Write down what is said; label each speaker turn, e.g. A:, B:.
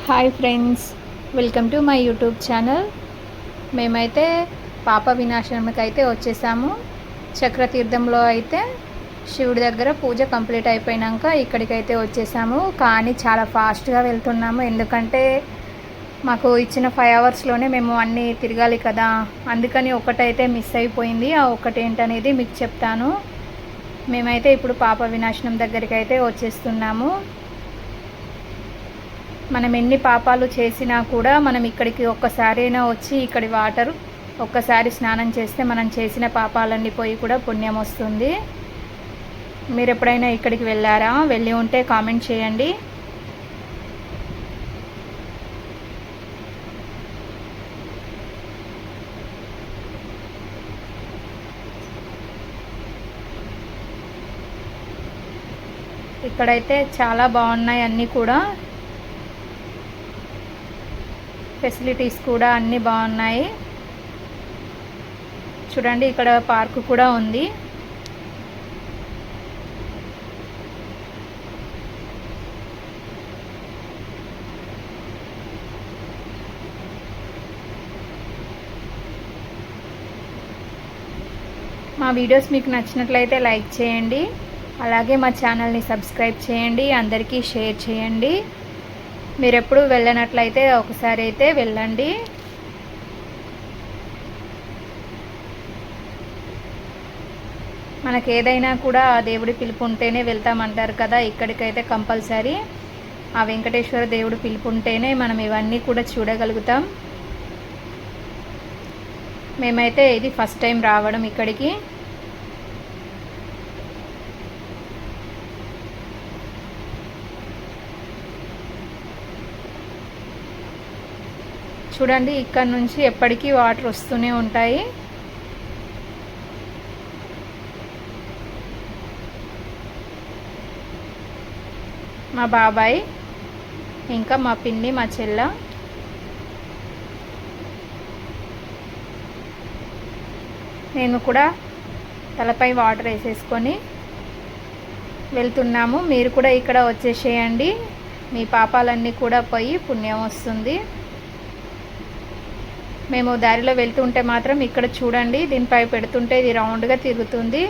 A: Hi friends, welcome to my YouTube channel. మేమైతే పాప వినాశనంకి అయితే వచ్చేసాము. చక్రతీర్థంలో అయితే శివుడి దగ్గర పూజ కంప్లీట్ అయిపోయాక ఇక్కడికైతే వచ్చేసాము. కానీ చాలా ఫాస్ట్గా వెళ్తున్నాము, ఎందుకంటే మాకు ఇచ్చిన 5 అవర్స్లోనే మేము అన్నీ తిరగాలి కదా. అందుకని ఒకటైతే మిస్ అయిపోయింది. ఆ ఒకటి ఏంటనేది మీకు చెప్తాను. మేమైతే ఇప్పుడు పాప వినాశనం దగ్గరికి అయితే వచ్చేస్తున్నాము. మనం ఎన్ని పాపాలు చేసినా కూడా మనం ఇక్కడికి ఒక్కసారైనా వచ్చి ఇక్కడి వాటర్ ఒక్కసారి స్నానం చేస్తే మనం చేసిన పాపాలన్నీ పోయి కూడా పుణ్యం వస్తుంది. మీరు ఎప్పుడైనా ఇక్కడికి వెళ్ళారా? వెళ్ళి ఉంటే కామెంట్ చేయండి. ఇక్కడైతే చాలా బాగున్నాయి అన్నీ కూడా, ఫెసిలిటీస్ కూడా అన్నీ బాగున్నాయి. చూడండి, ఇక్కడ పార్కు కూడా ఉంది. మా వీడియోస్ మీకు నచ్చినట్లయితే లైక్ చేయండి, అలాగే మా ఛానల్ని సబ్స్క్రైబ్ చేయండి, అందరికీ షేర్ చేయండి. మీరు ఎప్పుడు వెళ్ళనట్లయితే ఒకసారి అయితే వెళ్ళండి. మనకు ఏదైనా కూడా ఆ దేవుడి పిలుపు ఉంటేనే వెళ్తామంటారు కదా. ఇక్కడికైతే కంపల్సరీ ఆ వెంకటేశ్వర దేవుడు పిలుపు ఉంటేనే మనం ఇవన్నీ కూడా చూడగలుగుతాం. మేమైతే ఇది ఫస్ట్ టైం రావడం ఇక్కడికి. చూడండి, ఇక్కడ నుంచి ఎప్పటికీ వాటర్ వస్తూనే ఉంటాయి. మా బాబాయ్, ఇంకా మా పిన్ని, మా చెల్ల, నేను కూడా తలపై వాటర్ వేసేసుకొని వెళ్తున్నాము. మీరు కూడా ఇక్కడ వచ్చేసేయండి, మీ పాపాలన్నీ కూడా పోయి పుణ్యం వస్తుంది. మేము దారిలో వెళ్తుంటే మాత్రం ఇక్కడ చూడండి, దీనిపై పెడుతుంటే ఇది రౌండ్గా తిరుగుతుంది.